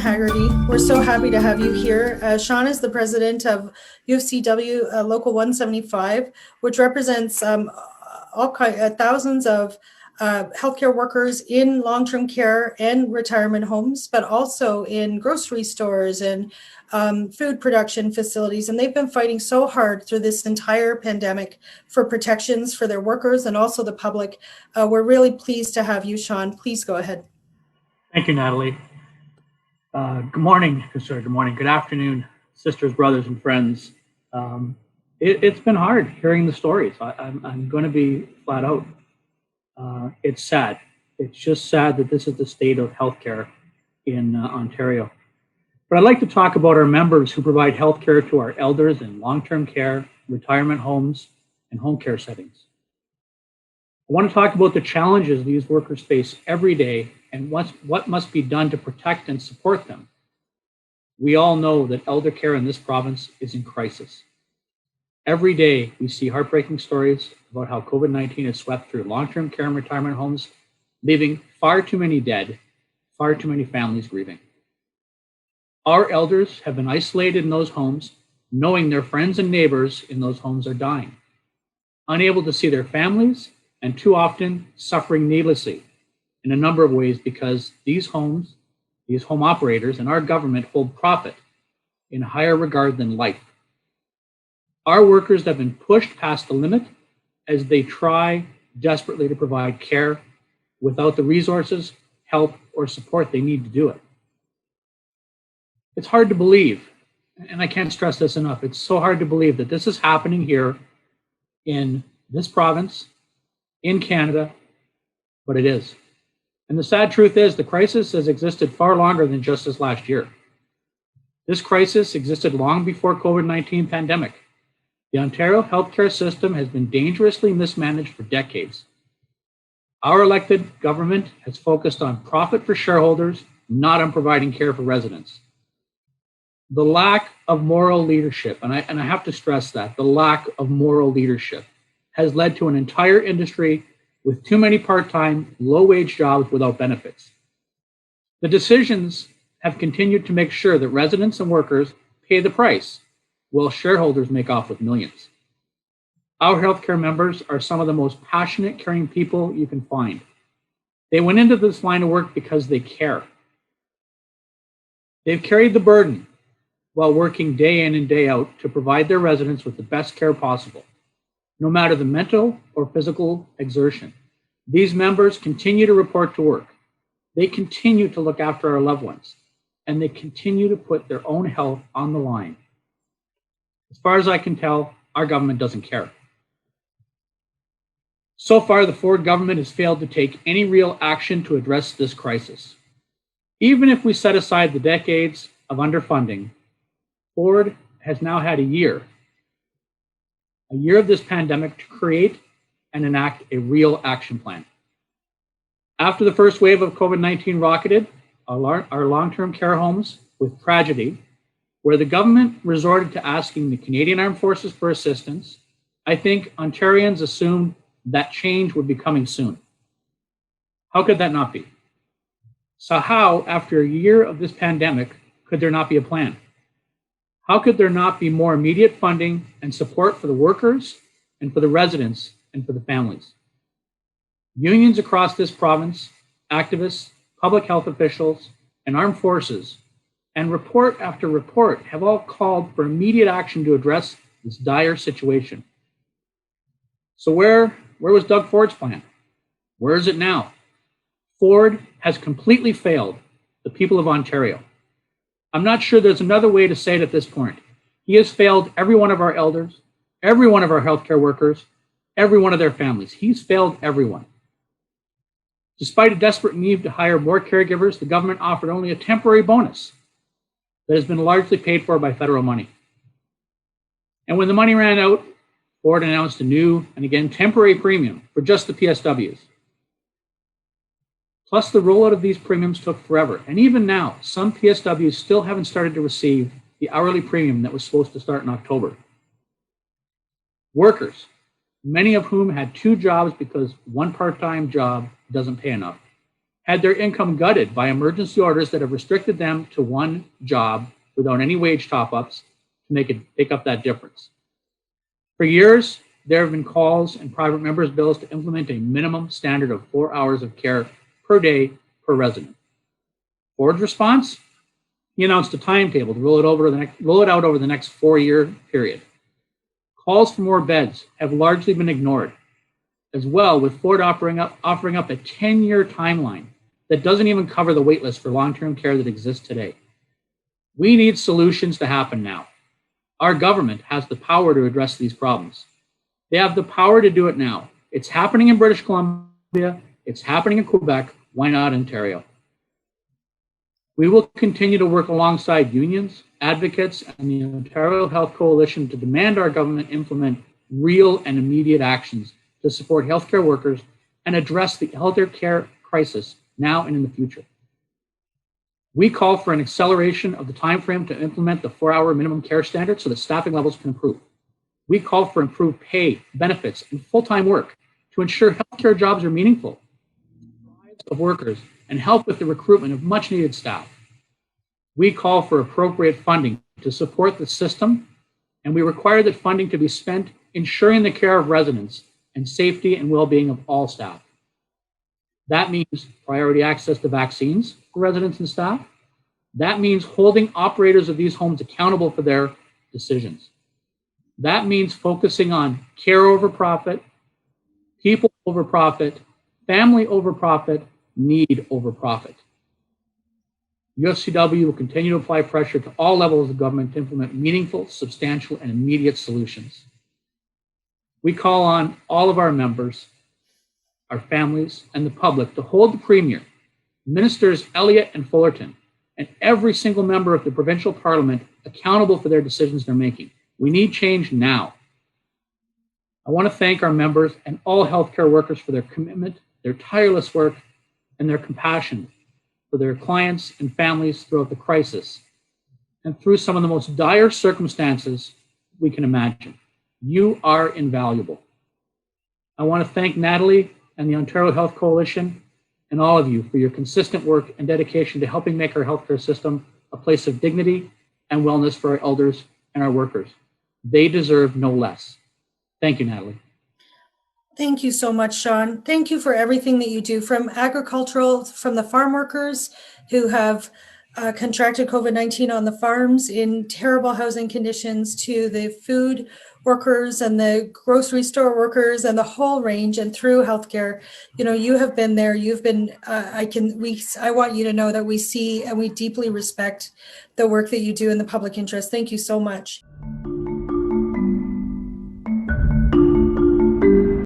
Haggerty. We're so happy to have you here. Shawn is the president of UFCW Local 175, which represents thousands of healthcare workers in long-term care and retirement homes, but also in grocery stores and food production facilities. And they've been fighting so hard through this entire pandemic for protections for their workers and also the public. We're really pleased to have you, Shawn. Please go ahead. Thank you, Natalie. Good morning, good afternoon, sisters, brothers, and friends. It's been hard hearing the stories. I'm going to be flat out. It's sad. It's just sad that this is the state of healthcare in Ontario. But I'd like to talk about our members who provide healthcare to our elders in long-term care, retirement homes, and home care settings. I want to talk about the challenges these workers face every day and what must be done to protect and support them. We all know that elder care in this province is in crisis. Every day we see heartbreaking stories about how COVID-19 has swept through long-term care and retirement homes, leaving far too many dead, far too many families grieving. Our elders have been isolated in those homes, knowing their friends and neighbors in those homes are dying, unable to see their families, and too often suffering needlessly in a number of ways because these home operators and our government hold profit in higher regard than life. Our workers have been pushed past the limit as they try desperately to provide care without the resources, help, or support they need to do it. It's hard to believe, and I can't stress this enough, it's so hard to believe that this is happening here in this province, in Canada, but it is. And the sad truth is the crisis has existed far longer than just this last year. This crisis existed long before COVID-19 pandemic. The Ontario healthcare system has been dangerously mismanaged for decades. Our elected government has focused on profit for shareholders, not on providing care for residents. The lack of moral leadership, and I have to stress that, the lack of moral leadership has led to an entire industry with too many part-time, low-wage jobs without benefits. The decisions have continued to make sure that residents and workers pay the price, while shareholders make off with millions. Our healthcare members are some of the most passionate, caring people you can find. They went into this line of work because they care. They've carried the burden while working day in and day out to provide their residents with the best care possible, no matter the mental or physical exertion. These members continue to report to work. They continue to look after our loved ones, and they continue to put their own health on the line. As far as I can tell, our government doesn't care. So far, the Ford government has failed to take any real action to address this crisis. Even if we set aside the decades of underfunding, Ford has now had a year of this pandemic to create and enact a real action plan. After the first wave of COVID-19 rocketed our long-term care homes with tragedy, where the government resorted to asking the Canadian Armed Forces for assistance, I think Ontarians assumed that change would be coming soon. How could that not be? So how, after a year of this pandemic, could there not be a plan? How could there not be more immediate funding and support for the workers and for the residents and for the families? Unions across this province, activists, public health officials, and armed forces, and report after report have all called for immediate action to address this dire situation. So where was Doug Ford's plan? Where is it now? Ford has completely failed the people of Ontario. I'm not sure there's another way to say it at this point. He has failed every one of our elders, every one of our healthcare workers, every one of their families. He's failed everyone. Despite a desperate need to hire more caregivers, the government offered only a temporary bonus that has been largely paid for by federal money. And when the money ran out, Ford announced a new and again temporary premium for just the PSWs. Plus, the rollout of these premiums took forever. And even now, some PSWs still haven't started to receive the hourly premium that was supposed to start in October. Workers, many of whom had two jobs because one part-time job doesn't pay enough, had their income gutted by emergency orders that have restricted them to one job without any wage top-ups to make up that difference. For years, there have been calls and private members' bills to implement a minimum standard of 4 hours of care per day per resident. Ford's response? He announced a timetable to roll it out over the next 4-year period. Calls for more beds have largely been ignored, as well, with Ford offering up a 10-year timeline that doesn't even cover the waitlist for long-term care that exists today. We need solutions to happen now. Our government has the power to address these problems. They have the power to do it now. It's happening in British Columbia. It's happening in Quebec. Why not Ontario? We will continue to work alongside unions, advocates, and the Ontario Health Coalition to demand our government implement real and immediate actions to support healthcare workers and address the elder care crisis now and in the future. We call for an acceleration of the timeframe to implement the 4-hour minimum care standard so that staffing levels can improve. We call for improved pay, benefits, and full-time work to ensure healthcare jobs are meaningful of workers and help with the recruitment of much-needed staff. We call for appropriate funding to support the system, and we require that funding to be spent ensuring the care of residents and safety and well-being of all staff. That means priority access to vaccines for residents and staff. That means holding operators of these homes accountable for their decisions. That means focusing on care over profit, people over profit, family over profit, need over profit. UFCW will continue to apply pressure to all levels of government to implement meaningful, substantial, and immediate solutions. We call on all of our members, our families, and the public to hold the Premier, Ministers Elliott and Fullerton, and every single member of the provincial parliament accountable for their decisions they're making. We need change now. I want to thank our members and all healthcare workers for their commitment, their tireless work, and their compassion for their clients and families throughout the crisis and through some of the most dire circumstances we can imagine. You are invaluable. I want to thank Natalie and the Ontario Health Coalition and all of you for your consistent work and dedication to helping make our healthcare system a place of dignity and wellness for our elders and our workers. They deserve no less. Thank you, Natalie. Thank you so much, Shawn. Thank you for everything that you do, from the farm workers who have contracted COVID-19 on the farms in terrible housing conditions, to the food workers and the grocery store workers and the whole range, and through healthcare. You know, you have been there. You've been, I want you to know that we see and we deeply respect the work that you do in the public interest. Thank you so much.